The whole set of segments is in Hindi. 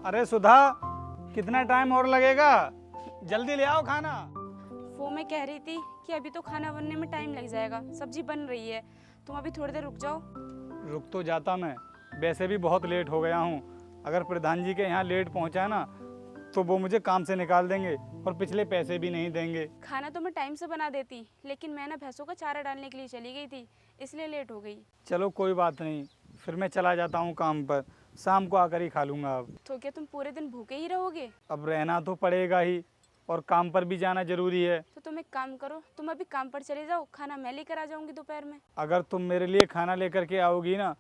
अरे सुधा, कितना टाइम और लगेगा? जल्दी ले आओ खाना। वो मैं कह रही थी कि अभी तो खाना बनने में टाइम लग जाएगा, सब्जी बन रही है, तुम अभी थोड़ी देर रुक जाओ। रुक तो जाता मैं, वैसे भी बहुत लेट हो गया हूँ। अगर प्रधान जी के यहाँ लेट पहुँचा ना तो वो मुझे काम से निकाल देंगे और पिछले पैसे भी नहीं देंगे। खाना तो मैं टाइम से बना देती, लेकिन मैं ना भैंसों का चारा डालने के लिए चली गई थी, इसलिए लेट हो गई। चलो कोई बात नहीं, फिर मैं चला जाता हूँ काम पर, शाम को आकर ही खा लूँगा। अब तो क्या तुम पूरे दिन भूखे ही रहोगे? अब रहना तो पड़ेगा ही, और काम पर भी जाना जरूरी है। तो तुम एक काम करो, तुम अभी काम पर चले जाओ, खाना मैं लेकर आ जाऊंगी दोपहर में। अगर तुम मेरे लिए खाना लेकर के आओगी ना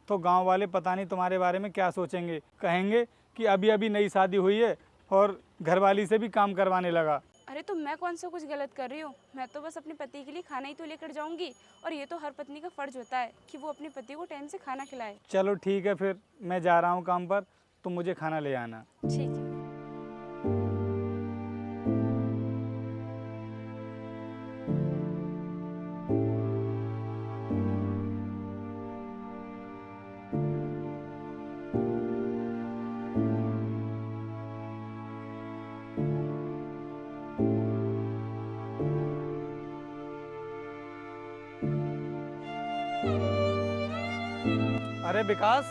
तो गांव वाले पता नहीं तुम्हारे बारे में क्या सोचेंगे। कहेंगे कि अभी अभी नई शादी हुई है और घरवाली से भी काम करवाने लगा। अरे तो मैं कौन सा कुछ गलत कर रही हूँ? मैं तो बस अपने पति के लिए खाना ही तो लेकर जाऊंगी, और ये तो हर पत्नी का फर्ज होता है कि वो अपने पति को टाइम से खाना खिलाए। चलो ठीक है, फिर मैं जा रहा हूँ काम पर, तुम मुझे खाना ले आना। ठीक है। अरे विकास,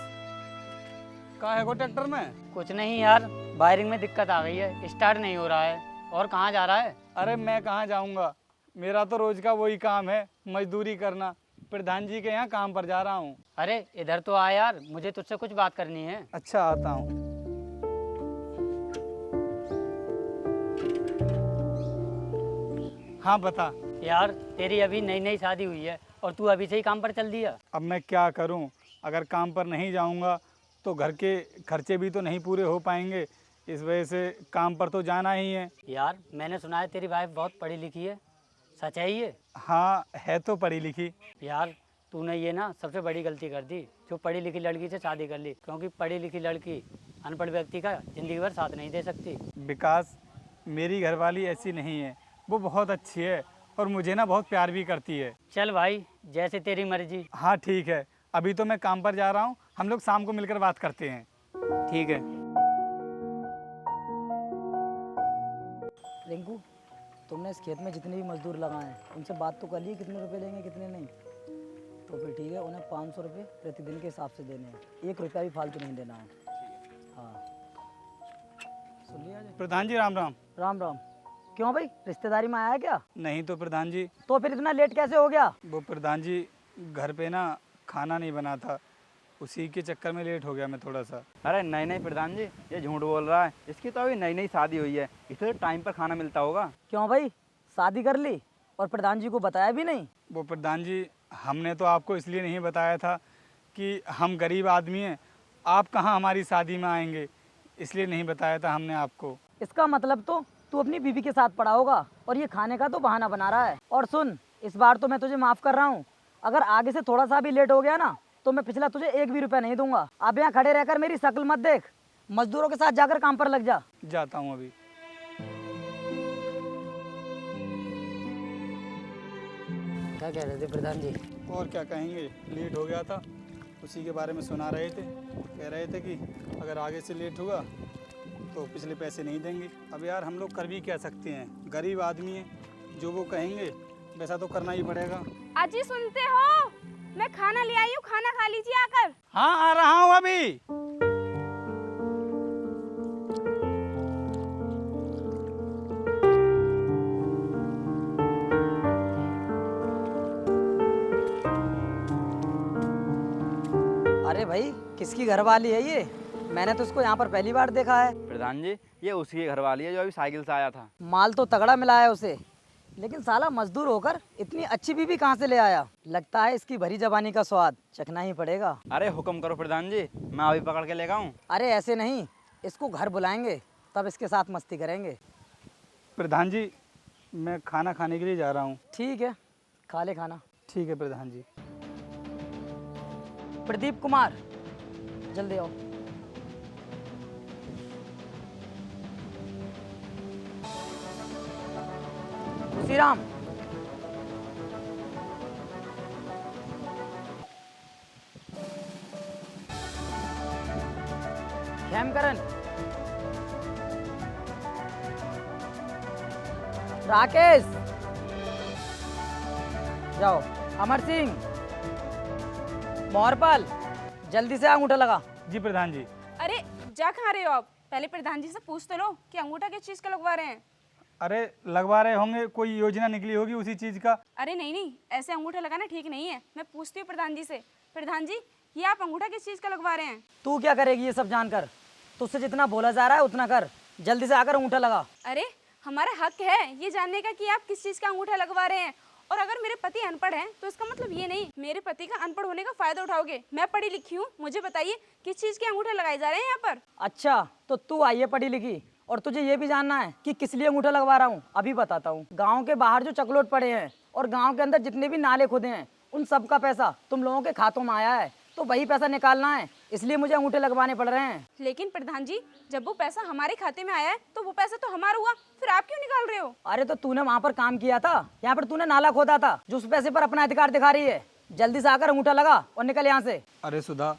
कहाँ है वो ट्रैक्टर में? कुछ नहीं यार, वायरिंग में दिक्कत आ गई है, स्टार्ट नहीं हो रहा है। और कहाँ जा रहा है? अरे मैं कहाँ जाऊँगा, मेरा तो रोज का वही काम है, मजदूरी करना। प्रधान जी के यहाँ काम पर जा रहा हूँ। अरे इधर तो आ यार, मुझे तुझसे कुछ बात करनी है। अच्छा, आता हूँ। हाँ बता। यार तेरी अभी नई नई शादी हुई है और तू अभी से ही काम पर चल दिया। अब मैं क्या करूं, अगर काम पर नहीं जाऊंगा तो घर के खर्चे भी तो नहीं पूरे हो पाएंगे। इस वजह से काम पर तो जाना ही है। यार मैंने सुना है तेरी वाइफ बहुत पढ़ी लिखी है, सच है ये? हाँ है तो पढ़ी लिखी। यार तूने ये ना सबसे बड़ी गलती कर दी जो पढ़ी लिखी लड़की से शादी कर ली, क्योंकि पढ़ी लिखी लड़की अनपढ़ व्यक्ति का जिंदगी भर साथ नहीं दे सकती। विकास, मेरी घरवाली ऐसी नहीं है, वो बहुत अच्छी है और मुझे ना बहुत प्यार भी करती है। चल भाई, जैसे तेरी मर्जी। हाँ ठीक है, अभी तो मैं काम पर जा रहा हूँ, हम लोग शाम को मिलकर बात करते हैं। ठीक है। रिंकू, तुमने इस खेत में जितने भी मजदूर लगाए हैं उनसे बात तो कर ली कितने रुपए लेंगे कितने नहीं? तो फिर ठीक है, उन्हें 500 रुपये प्रतिदिन के हिसाब से देने हैं, 1 रुपया भी फालतू नहीं देना है। हाँ सुन लिया जी? प्रधान जी राम राम। राम राम। क्यों भाई, रिश्तेदारी में आया क्या? नहीं तो प्रधान जी, तो फिर इतना लेट कैसे हो गया? वो प्रधान जी घर पे ना खाना नहीं बना था, उसी के चक्कर में लेट हो गया मैं थोड़ा सा। अरे नहीं नहीं प्रधान जी, ये झूठ बोल रहा है। इसकी तो अभी नई नई शादी हुई है, इसे तो टाइम पर खाना मिलता होगा। क्यों भाई, शादी कर ली और प्रधान जी को बताया भी नहीं? वो प्रधान जी, हमने तो आपको इसलिए नहीं बताया था कि हम गरीब आदमी हैं, आप कहाँ हमारी शादी में आएंगे, इसलिए नहीं बताया था हमने आपको। इसका मतलब तो तू अपनी बीवी के साथ पड़ा होगा और ये खाने का तो बहाना बना रहा है। और सुन, इस बार तो मैं तुझे माफ़ कर रहा हूँ, अगर आगे से थोड़ा सा भी लेट हो गया ना तो मैं पिछला तुझे 1 भी रुपया नहीं दूंगा। अब यहाँ खड़े रहकर मेरी शक्ल मत देख, मजदूरों के साथ जाकर काम पर लग जा। जाता हूँ अभी। क्या कह रहे थे प्रधान जी? और क्या कहेंगे, लेट हो गया था, उसी के बारे में सुना रहे थे। कह रहे थे कि अगर आगे से लेट हुआ तो पिछले पैसे नहीं देंगे। अब यार हम लोग कर भी क्या सकते हैं, गरीब आदमी हैं, जो वो कहेंगे वैसा तो करना ही पड़ेगा। अजी सुनते हो, मैं खाना ले आई हूँ, खाना खा लीजिए आकर। हाँ आ रहा हूँ अभी। अरे भाई, किसकी घरवाली है ये? मैंने तो इसको यहाँ पर पहली बार देखा है। प्रधान जी, ये उसी के घर वाली है जो अभी साइकिल से आया था। माल तो तगड़ा मिला है उसे, लेकिन साला मजदूर होकर इतनी अच्छी बीवी कहाँ से ले आया? लगता है इसकी भरी जबानी का स्वाद चखना ही पड़ेगा। अरे हुक्म करो प्रधान जी, मैं अभी पकड़ के लेगा हूँ। अरे ऐसे नहीं, इसको घर बुलाएंगे तब इसके साथ मस्ती करेंगे। प्रधान जी, मैं खाना खाने के लिए जा रहा हूँ। ठीक है, खा ले खाना। ठीक है प्रधान जी। प्रदीप कुमार, जल्दी आओ। खुशीराम, खेमकरण, राकेश, जाओ। अमर सिंह, मोहरपाल, जल्दी से अंगूठा लगा। जी प्रधान जी। अरे जा कहाँ रहे हो आप? पहले प्रधान जी से पूछ तो लो कि अंगूठा किस चीज़ का लगवा रहे हैं। अरे लगवा रहे होंगे, कोई योजना निकली होगी उसी चीज़ का। अरे नहीं नहीं, ऐसे अंगूठा लगाना ठीक नहीं है। मैं पूछती हूँ प्रधान जी से। प्रधान जी, ये आप अंगूठा किस चीज़ का लगवा रहे हैं? तू क्या करेगी ये सब जानकर? तुझसे जितना बोला जा रहा है उतना कर। जल्दी से आकर अंगूठा लगा। अरे हमारा हक है ये जानने का कि आप किस चीज़ का अंगूठा लगवा रहे हैं। और अगर मेरे पति अनपढ़ हैं तो इसका मतलब ये नहीं मेरे पति का अनपढ़ होने का फायदा उठाओगे। मैं पढ़ी लिखी हूँ, मुझे बताइए किस चीज़ के अंगूठे लगाए जा रहे हैं यहाँ पर? अच्छा, तो तू आई है पढ़ी लिखी, और तुझे ये भी जानना है कि किस लिए अंगूठा लगवा रहा हूँ? अभी बताता हूँ। गांव के बाहर जो चकलोट पड़े हैं और गांव के अंदर जितने भी नाले खुदे हैं, उन सब का पैसा तुम लोगों के खातों में आया है, तो वही पैसा निकालना है, इसलिए मुझे अंगूठे लगवाने पड़ रहे हैं। लेकिन प्रधान जी, जब वो पैसा हमारे खाते में आया है तो वो पैसा तो हमारा हुआ, फिर आप क्यों निकाल रहे हो? अरे तो तूने वहाँ पर काम किया था, यहाँ पर तूने नाला खोदा था, जो उस पैसे पर अपना अधिकार दिखा रही है। जल्दी से आकर अंगूठा लगा और निकल यहाँ से। अरे सुधा,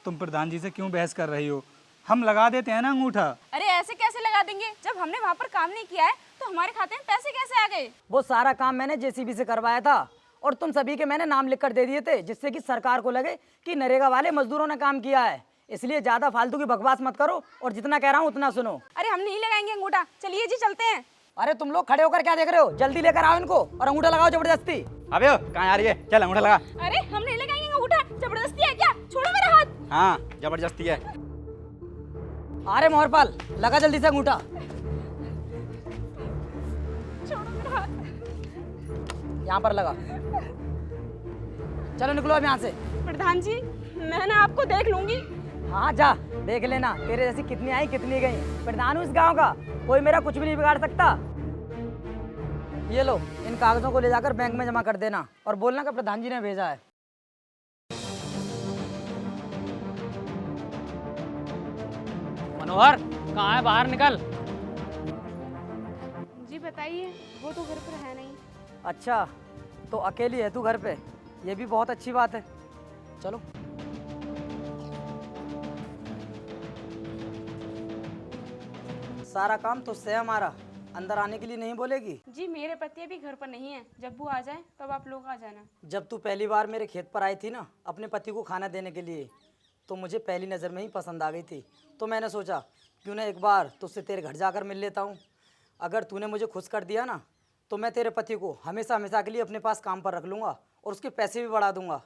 तुम प्रधान जी से क्यों बहस कर रही हो? हम लगा देते हैं ना अंगूठा। अरे ऐसे कैसे लगा देंगे? जब हमने वहाँ पर काम नहीं किया है तो हमारे खाते में पैसे कैसे आ गए? वो सारा काम मैंने जेसीबी से करवाया था और तुम सभी के मैंने नाम लिख कर दे दिए थे, जिससे कि सरकार को लगे कि नरेगा वाले मजदूरों ने काम किया है। इसलिए ज्यादा फालतू की बकवास मत करो और जितना कह रहा हूँ उतना सुनो। अरे हम नहीं लगाएंगे अंगूठा, चलिए जी चलते हैं। अरे तुम लोग खड़े होकर क्या देख रहे हो? जल्दी लेकर आओ इनको और अंगूठा लगाओ जबरदस्ती। अबे ओ, कहाँ आ रही है? चल अंगूठा लगा। अरे हम नहीं लगाएंगे अंगूठा, जबरदस्ती है क्या? छोड़ो मेरा हाथ। हाँ, जबरदस्ती है। अरे मोहरपाल, लगा जल्दी से अंगूठा। छोड़ो मेरा हाथ। यहाँ पर लगा। चलो निकलो अब यहाँ से। प्रधान जी, मैं ना आपको देख लूंगी। हाँ जा देख लेना, तेरे जैसी कितनी आई कितनी गई। प्रधान हूँ इस गांव का, कोई मेरा कुछ भी नहीं बिगाड़ सकता। ये लो, इन कागजों को ले जाकर बैंक में जमा कर देना और बोलना कि प्रधान जी ने भेजा है। मनोहर, कहाँ है? बाहर निकल। जी बताइए, वो तो घर पर है नहीं। अच्छा, तो अकेली है तू घर पे? ये भी बहुत अच्छी बात है। चलो। सारा काम तुझसे है हमारा, अंदर आने के लिए नहीं बोलेगी? जी मेरे पति अभी घर पर नहीं है, जब वो आ जाए तब आप लोग आ जाना। जब तू पहली बार मेरे खेत पर आई थी ना अपने पति को खाना देने के लिए, तो मुझे पहली नज़र में ही पसंद आ गई थी। तो मैंने सोचा क्यों ना एक बार तुझसे तेरे घर जाकर मिल लेता हूँ। अगर तूने मुझे खुश कर दिया ना, तो मैं तेरे पति को हमेशा हमेशा के लिए अपने पास काम पर रख लूँगा और उसके पैसे भी बढ़ा दूँगा।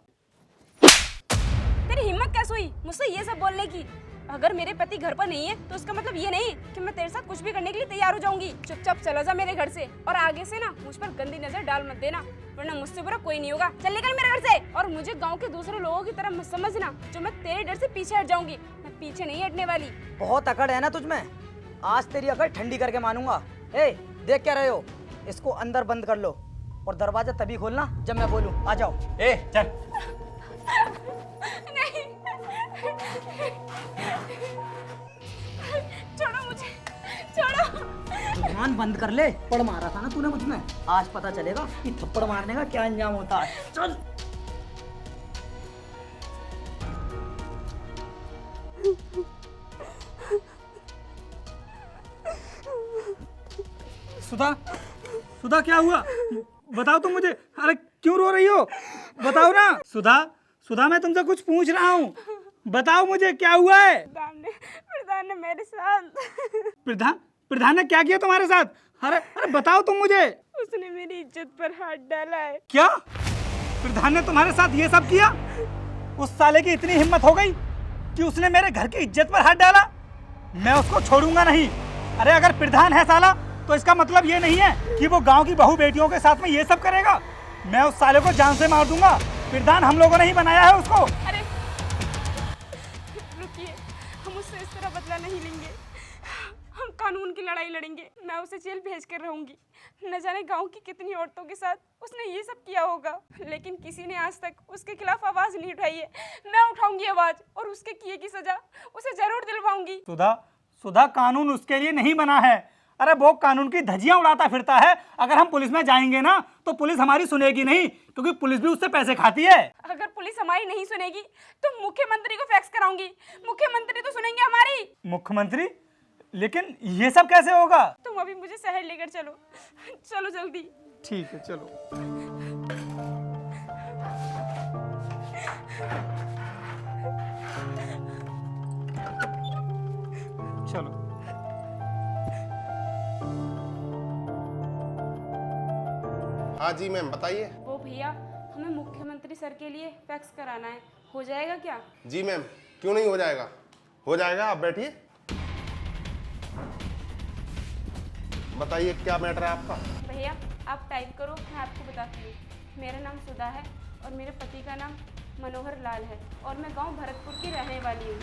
तेरी हिम्मत कैसे हुई मुझसे ये सब बोलने की? अगर मेरे पति घर पर नहीं है तो उसका मतलब ये नहीं कि मैं तेरे साथ कुछ भी करने के लिए तैयार हो जाऊंगी। चुपचाप चला जा मेरे घर से, और आगे से ना मुझ पर गंदी नजर डाल मत देना, वरना मुझसे बुरा कोई नहीं होगा। चल निकल मेरे घर से, और मुझे गांव के दूसरे लोगों की तरह मत समझना जो मैं तेरे डर से पीछे हट जाऊंगी। मैं पीछे नहीं हटने वाली। बहुत अकड़ है ना तुझमें, आज तेरी अकड़ ठंडी करके मानूंगा। ए देख क्या रहे हो? इसको अंदर बंद कर लो और दरवाजा तभी खोलना जब मैं बोलूँ। आ जाओ। ए चल। नहीं, छोड़ो मुझे, छोड़ो। जुबान बंद कर ले, पड़ मारा था ना तूने मुझ में, आज पता चलेगा कि थप्पड़ मारने का क्या अंजाम होता है। चल। सुधा, सुधा क्या हुआ? बताओ तुम मुझे। अरे क्यों रो रही हो? बताओ ना। सुधा, सुधा मैं तुमसे कुछ पूछ रहा हूँ, बताओ मुझे क्या हुआ है? प्रधान ने मेरे साथ। प्रधान? प्रधान ने क्या किया तुम्हारे साथ? अरे अरे बताओ तुम मुझे। उसने मेरी इज्जत पर हाथ डाला है। क्या? प्रधान ने तुम्हारे साथ ये सब किया? उस साले की इतनी हिम्मत हो गई कि उसने मेरे घर की इज्जत पर हाथ डाला? मैं उसको छोड़ूंगा नहीं। अरे अगर प्रधान है साला तो इसका मतलब ये नहीं है कि वो गांव की बहू बेटियों के साथ में ये सब करेगा। मैं उस साले को जान से मार दूंगा। प्रधान हम लोगों ने ही बनाया है उसको। अरे रुकिए, हम उससे इस तरह बदला नहीं लेंगे। हम कानून की लड़ाई लड़ेंगे। मैं उसे जेल भेज कर रहूंगी। न जाने गांव की कितनी औरतों के साथ उसने ये सब किया होगा, लेकिन किसी ने आज तक उसके खिलाफ आवाज नहीं उठाई है। मैं उठाऊंगी आवाज और उसके किए की सजा उसे जरूर दिलवाऊंगी। सुधा, सुधा कानून उसके लिए नहीं बना है। अरे वो कानून की धज्जियां उड़ाता फिरता है। अगर हम पुलिस में जाएंगे ना तो पुलिस हमारी सुनेगी नहीं, क्योंकि पुलिस भी उससे पैसे खाती है। अगर पुलिस हमारी नहीं सुनेगी तो मुख्यमंत्री को फैक्स कराऊंगी। मुख्यमंत्री तो सुनेंगे हमारी। मुख्यमंत्री? लेकिन ये सब कैसे होगा? तुम अभी मुझे शहर लेकर चलो, चलो जल्दी। ठीक है चलो। चलो। हाँ जी मैम बताइए। वो भैया, हमें मुख्यमंत्री सर के लिए फैक्स कराना है, हो जाएगा क्या? जी मैम, क्यों नहीं हो जाएगा, हो जाएगा, आप बैठिए। बताइए क्या मैटर है आपका। भैया आप टाइप करो, मैं आपको बताती हूँ। मेरा नाम सुधा है और मेरे पति का नाम मनोहर लाल है और मैं गांव भरतपुर की रहने वाली हूँ।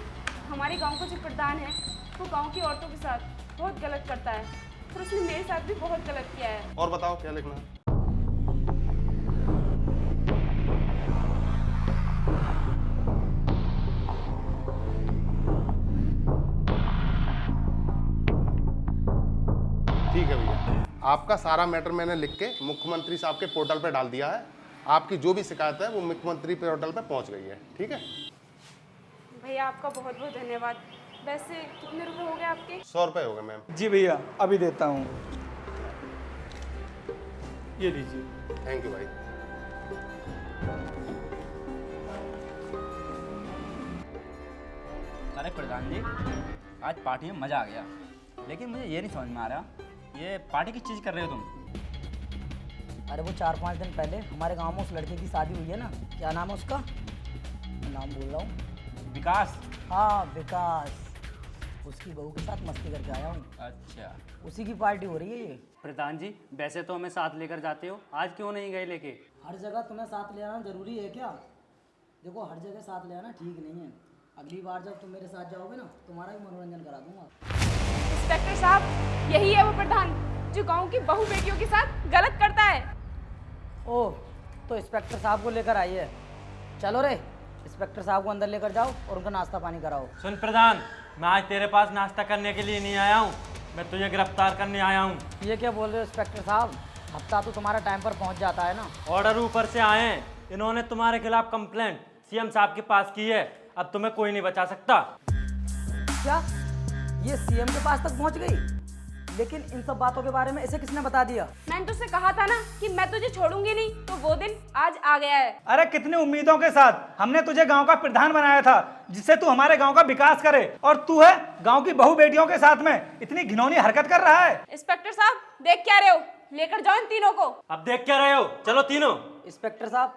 हमारे गांव का जो प्रधान है वो गांव की औरतों के साथ बहुत गलत करता है और उसने मेरे साथ भी बहुत गलत किया है। और बताओ क्या लिखना है। ठीक है भैया, आपका सारा मैटर मैंने लिख के मुख्यमंत्री साहब के पोर्टल पे डाल दिया है। आपकी जो भी शिकायत है वो मुख्यमंत्री पोर्टल पे पहुंच गई है। ठीक है भैया आपका बहुत बहुत धन्यवाद। वैसे कितने रुपए हो गए आपके? 100 रुपये हो गए मैम। जी भैया अभी देता हूँ, ये लीजिए। थैंक यू भाई। अरे प्रधान जी, आज पार्टी में मज़ा आ गया, लेकिन मुझे ये नहीं समझ में आ रहा, ये पार्टी किस चीज़ कर रहे हो तुम? अरे वो 4-5 दिन पहले हमारे गांव में उस लड़के की शादी हुई है ना, क्या नाम है उसका? मैं नाम बोल रहा हूँ। विकास। हाँ विकास, उसकी बहू के साथ मस्ती करके आया हूँ। अच्छा। उसी की पार्टी हो रही है ये। प्रधान जी वैसे तो हमें साथ लेकर जाते हो, आज क्यों नहीं गए लेके? हर जगह तुम्हें साथ ले आना जरूरी है क्या? देखो हर जगह साथ ले आना ठीक नहीं है। अगली बार जब तुम मेरे साथ जाओगे ना, तुम्हारा भी मनोरंजन करा दूंगा। इंस्पेक्टर साहब, यही है वो प्रधान जो गांव की बहू बेटियों के साथ गलत करता है। ओह, तो इंस्पेक्टर साहब को लेकर आइए। चलो रे, इंस्पेक्टर साहब को अंदर लेकर जाओ और उनका नाश्ता पानी कराओ। सुन प्रधान, मैं आज तेरे पास नाश्ता करने के लिए नहीं आया हूँ, मैं तुझे गिरफ्तार करने आया हूँ। ये क्या बोल रहे हो इंस्पेक्टर साहब? हफ्ता तो तुम्हारा टाइम पर पहुंच जाता है ना। ऑर्डर ऊपर से आए हैं, इन्होंने तुम्हारे खिलाफ कंप्लेंट सीएम साहब के पास की है, अब तुम्हें कोई नहीं बचा सकता। क्या ये सीएम के पास तक पहुंच गई? लेकिन इन सब बातों के बारे में इसे किसने बता दिया? मैंने तुझसे कहा था ना कि मैं तुझे छोड़ूंगी नहीं, तो वो दिन आज आ गया है। अरे कितनी उम्मीदों के साथ हमने तुझे गांव का प्रधान बनाया था, जिससे तू हमारे गांव का विकास करे, और तू है गांव की बहू बेटियों के साथ में इतनी घिनौनी हरकत कर रहा है। इंस्पेक्टर साहब देख क्या रहे हो, लेकर जाओ इन तीनों को। अब देख क्या रहे हो, चलो तीनों। इंस्पेक्टर साहब,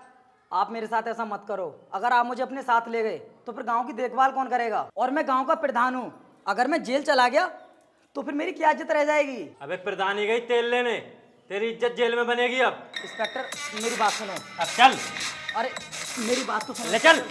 आप मेरे साथ ऐसा मत करो। अगर आप मुझे अपने साथ ले गए तो फिर गांव की देखभाल कौन करेगा? और मैं गांव का प्रधान हूँ, अगर मैं जेल चला गया तो फिर मेरी क्या इज्जत रह जाएगी? अबे प्रधान ही गई तेल लेने, तेरी इज्जत जेल में बनेगी अब। इंस्पेक्टर मेरी बात सुनो। अब चल, अरे मेरी बात तो सुनो। ले चल।